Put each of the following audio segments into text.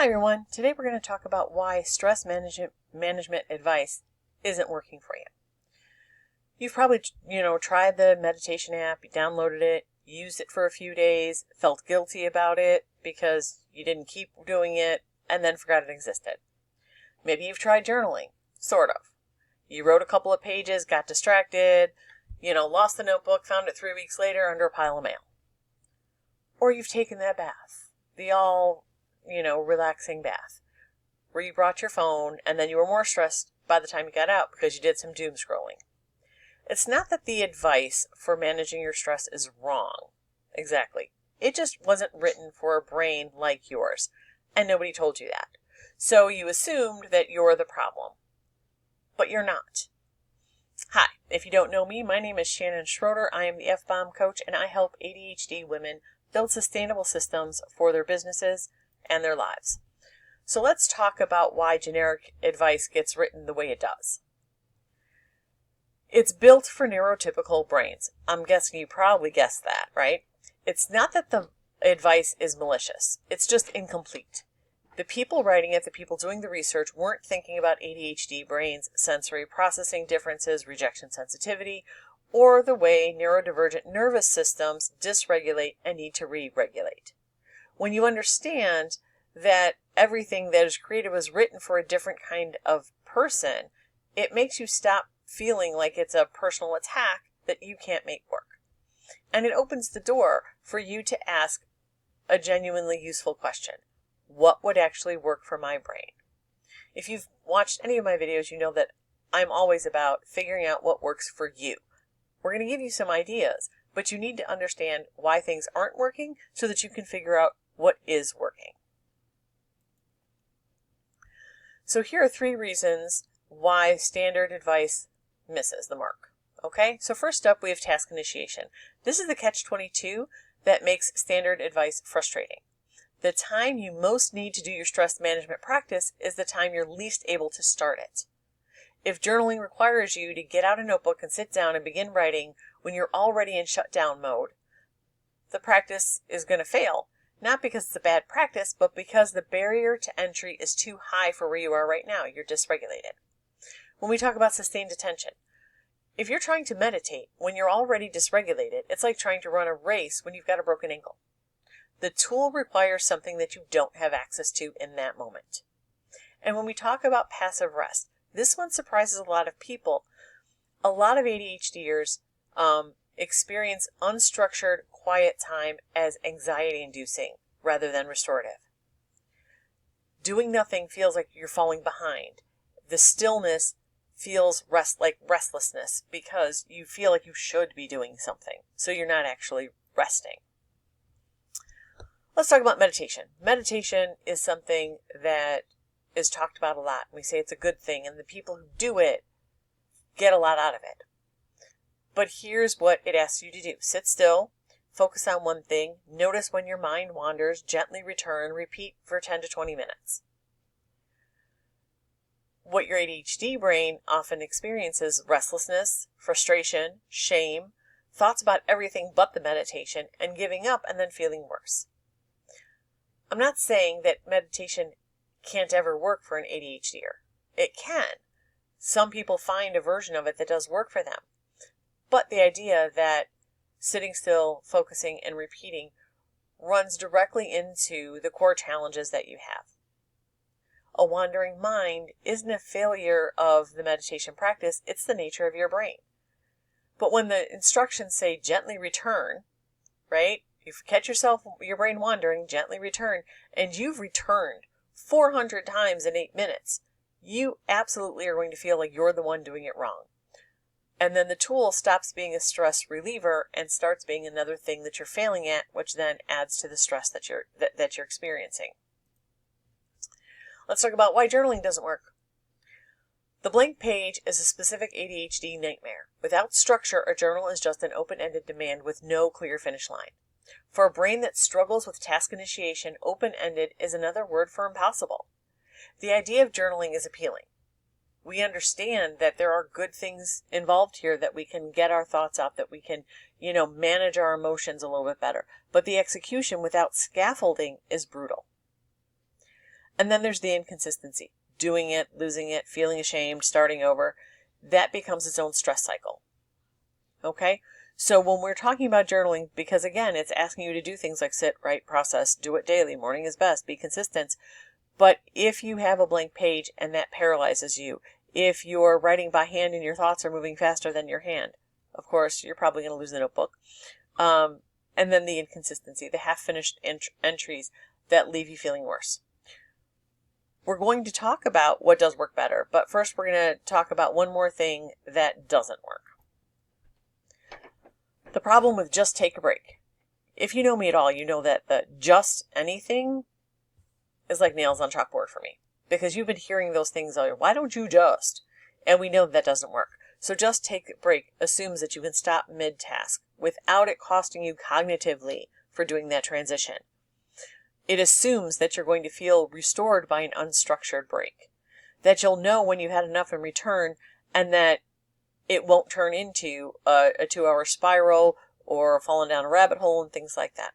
Hi everyone, today we're going to talk about why stress management advice isn't working for you. You've probably, tried the meditation app, you downloaded it, used it for a few days, felt guilty about it because you didn't keep doing it, and then forgot it existed. Maybe you've tried journaling, sort of. You wrote a couple of pages, got distracted, lost the notebook, found it 3 weeks later under a pile of mail. Or you've taken that bath, the relaxing bath, where you brought your phone and then you were more stressed by the time you got out because you did some doom scrolling. It's not that the advice for managing your stress is wrong. Exactly. It just wasn't written for a brain like yours, and nobody told you that. So you assumed that you're the problem. But you're not. Hi, if you don't know me, my name is Shannon Schroeder. I am the F-Bomb coach, and I help ADHD women build sustainable systems for their businesses and their lives. So let's talk about why generic advice gets written the way it does. It's built for neurotypical brains. I'm guessing you probably guessed that, right? It's not that the advice is malicious. It's just incomplete. The people writing it, the people doing the research, weren't thinking about ADHD brains, sensory processing differences, rejection sensitivity, or the way neurodivergent nervous systems dysregulate and need to re-regulate. When you understand that everything that is created was written for a different kind of person, it makes you stop feeling like it's a personal attack that you can't make work. And it opens the door for you to ask a genuinely useful question. What would actually work for my brain? If you've watched any of my videos, you know that I'm always about figuring out what works for you. We're going to give you some ideas, but you need to understand why things aren't working so that you can figure out what is working. So here are 3 reasons why standard advice misses the mark. Okay, so first up we have task initiation. This is the catch-22 that makes standard advice frustrating. The time you most need to do your stress management practice is the time you're least able to start it. If journaling requires you to get out a notebook and sit down and begin writing when you're already in shutdown mode, the practice is going to fail. Not because it's a bad practice, but because the barrier to entry is too high for where you are right now. You're dysregulated. When we talk about sustained attention, if you're trying to meditate when you're already dysregulated, it's like trying to run a race when you've got a broken ankle. The tool requires something that you don't have access to in that moment. And when we talk about passive rest, this one surprises a lot of people. A lot of ADHDers experience unstructured, quiet time as anxiety-inducing rather than restorative. Doing nothing feels like you're falling behind. The stillness feels like restlessness because you feel like you should be doing something, so you're not actually resting. Let's talk about meditation. Meditation is something that is talked about a lot. We say it's a good thing, and the people who do it get a lot out of it. But here's what it asks you to do. Sit still, focus on one thing, notice when your mind wanders, gently return, repeat for 10 to 20 minutes. What your ADHD brain often experiences: restlessness, frustration, shame, thoughts about everything but the meditation, and giving up and then feeling worse. I'm not saying that meditation can't ever work for an ADHDer. It can. Some people find a version of it that does work for them. But the idea that sitting still, focusing, and repeating runs directly into the core challenges that you have. A wandering mind isn't a failure of the meditation practice, it's the nature of your brain. But when the instructions say gently return, right? You catch your brain wandering, gently return, and you've returned 400 times in 8 minutes, you absolutely are going to feel like you're the one doing it wrong. And then the tool stops being a stress reliever and starts being another thing that you're failing at, which then adds to the stress that you're experiencing. Let's talk about why journaling doesn't work. The blank page is a specific ADHD nightmare. Without structure, a journal is just an open-ended demand with no clear finish line. For a brain that struggles with task initiation, open-ended is another word for impossible. The idea of journaling is appealing. We understand that there are good things involved here, that we can get our thoughts out, that we can, manage our emotions a little bit better. But the execution without scaffolding is brutal. And then there's the inconsistency. Doing it, losing it, feeling ashamed, starting over. That becomes its own stress cycle. Okay? So when we're talking about journaling, because again, it's asking you to do things like sit, write, process, do it daily, morning is best, be consistent. But if you have a blank page and that paralyzes you, if you're writing by hand and your thoughts are moving faster than your hand, of course, you're probably going to lose the notebook. And then the inconsistency, the half-finished entries that leave you feeling worse. We're going to talk about what does work better, but first we're going to talk about one more thing that doesn't work. The problem with just take a break. If you know me at all, you know that the just anything is like nails on chalkboard for me. Because you've been hearing those things all year. Why don't you just? And we know that doesn't work. So just take a break assumes that you can stop mid-task without it costing you cognitively for doing that transition. It assumes that you're going to feel restored by an unstructured break. That you'll know when you've had enough in return, and that it won't turn into a 2-hour spiral or falling down a rabbit hole and things like that.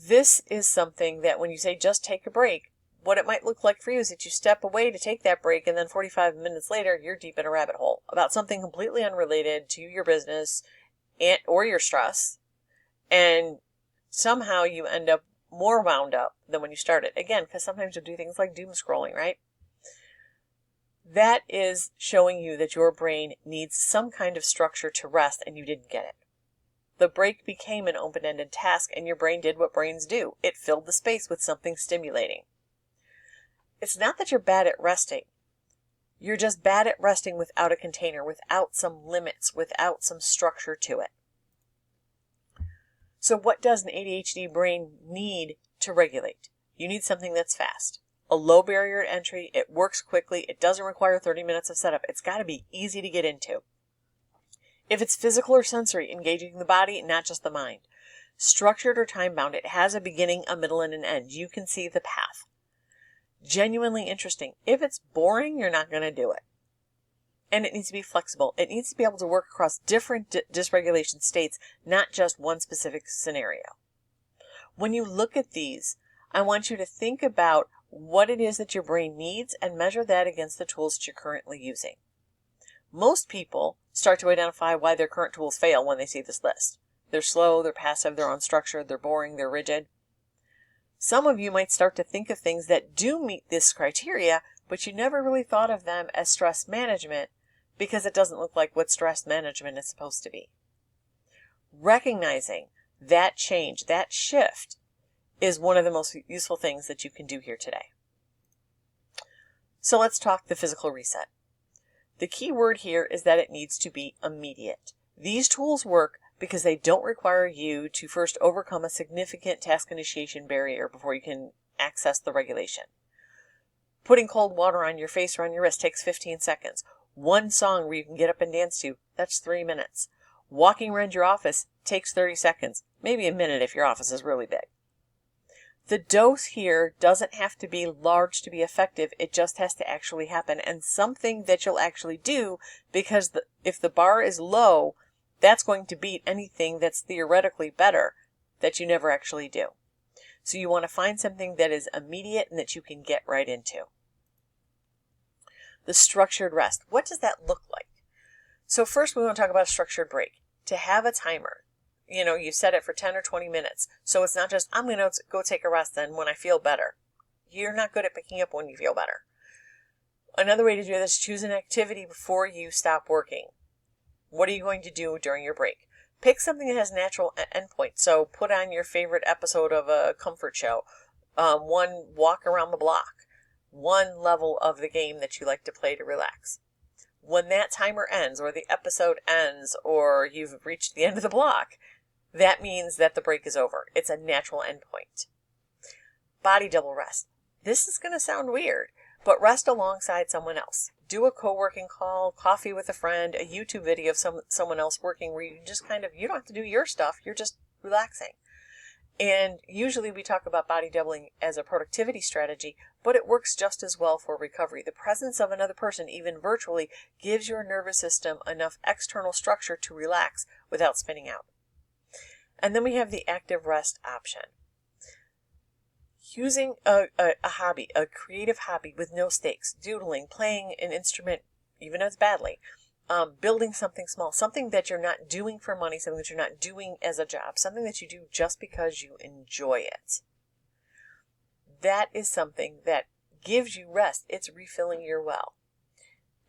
This is something that when you say just take a break, what it might look like for you is that you step away to take that break, and then 45 minutes later, you're deep in a rabbit hole about something completely unrelated to your business or your stress, and somehow you end up more wound up than when you started. Again, because sometimes you'll do things like doom scrolling, right? That is showing you that your brain needs some kind of structure to rest and you didn't get it. The break became an open-ended task and your brain did what brains do. It filled the space with something stimulating. It's not that you're bad at resting. You're just bad at resting without a container, without some limits, without some structure to it. So what does an ADHD brain need to regulate? You need something that's fast. A low barrier to entry, it works quickly, it doesn't require 30 minutes of setup. It's got to be easy to get into. If it's physical or sensory, engaging the body, not just the mind. Structured or time-bound, it has a beginning, a middle, and an end. You can see the path. Genuinely interesting. If it's boring, you're not going to do it. And it needs to be flexible. It needs to be able to work across different dysregulation states, not just one specific scenario. When you look at these, I want you to think about what it is that your brain needs and measure that against the tools that you're currently using. Most people start to identify why their current tools fail when they see this list. They're slow, they're passive, they're unstructured, they're boring, they're rigid. Some of you might start to think of things that do meet this criteria, but you never really thought of them as stress management because it doesn't look like what stress management is supposed to be. Recognizing that change, that shift, is one of the most useful things that you can do here today. So let's talk the physical reset. The key word here is that it needs to be immediate. These tools work because they don't require you to first overcome a significant task initiation barrier before you can access the regulation. Putting cold water on your face or on your wrist takes 15 seconds. One song where you can get up and dance to, that's 3 minutes. Walking around your office takes 30 seconds, maybe a minute if your office is really big. The dose here doesn't have to be large to be effective. It just has to actually happen, and something that you'll actually do, because if the bar is low, that's going to beat anything that's theoretically better that you never actually do. So you want to find something that is immediate and that you can get right into. The structured rest. What does that look like? So first we want to talk about a structured break. To have a timer. You set it for 10 or 20 minutes. So it's not just, I'm going to go take a rest then when I feel better. You're not good at picking up when you feel better. Another way to do this is choose an activity before you stop working. What are you going to do during your break? Pick something that has natural endpoint. So put on your favorite episode of a comfort show. One walk around the block. One level of the game that you like to play to relax. When that timer ends or the episode ends or you've reached the end of the block, that means that the break is over. It's a natural endpoint. Body double rest. This is going to sound weird, but rest alongside someone else. Do a co-working call, coffee with a friend, a YouTube video of someone else working where you just you don't have to do your stuff, you're just relaxing. And usually we talk about body doubling as a productivity strategy, but it works just as well for recovery. The presence of another person, even virtually, gives your nervous system enough external structure to relax without spinning out. And then we have the active rest option. Using a hobby, a creative hobby with no stakes, doodling, playing an instrument, even as badly, building something small, something that you're not doing for money, something that you're not doing as a job, something that you do just because you enjoy it. That is something that gives you rest. It's refilling your well.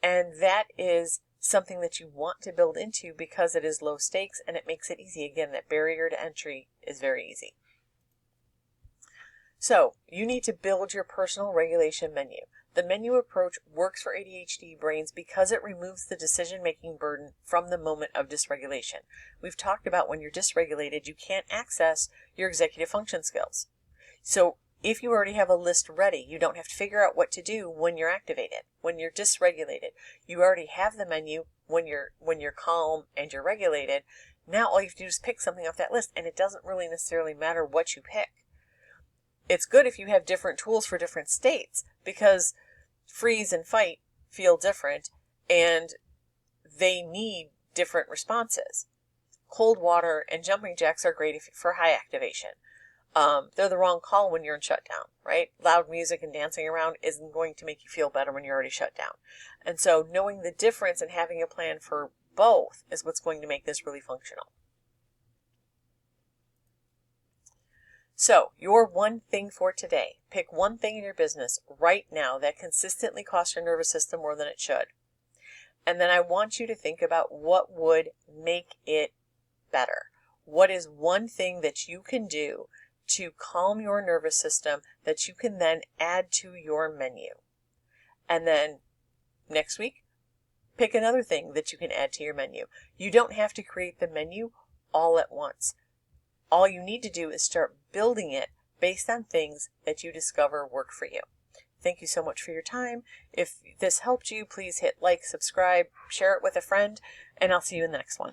And that is something that you want to build into because it is low stakes and it makes it easy. Again, that barrier to entry is very easy. So you need to build your personal regulation menu. The menu approach works for ADHD brains because it removes the decision-making burden from the moment of dysregulation. We've talked about when you're dysregulated, you can't access your executive function skills. So if you already have a list ready, you don't have to figure out what to do when you're activated. When you're dysregulated, you already have the menu when you're calm and you're regulated. Now all you have to do is pick something off that list, and it doesn't really necessarily matter what you pick. It's good if you have different tools for different states, because freeze and fight feel different and they need different responses. Cold water and jumping jacks are great for high activation. They're the wrong call when you're in shutdown, right? Loud music and dancing around isn't going to make you feel better when you're already shut down. And so knowing the difference and having a plan for both is what's going to make this really functional. So, your one thing for today. Pick one thing in your business right now that consistently costs your nervous system more than it should. And then I want you to think about what would make it better. What is one thing that you can do to calm your nervous system that you can then add to your menu? And then next week, pick another thing that you can add to your menu. You don't have to create the menu all at once. All you need to do is start building it based on things that you discover work for you. Thank you so much for your time. If this helped you, please hit like, subscribe, share it with a friend, and I'll see you in the next one.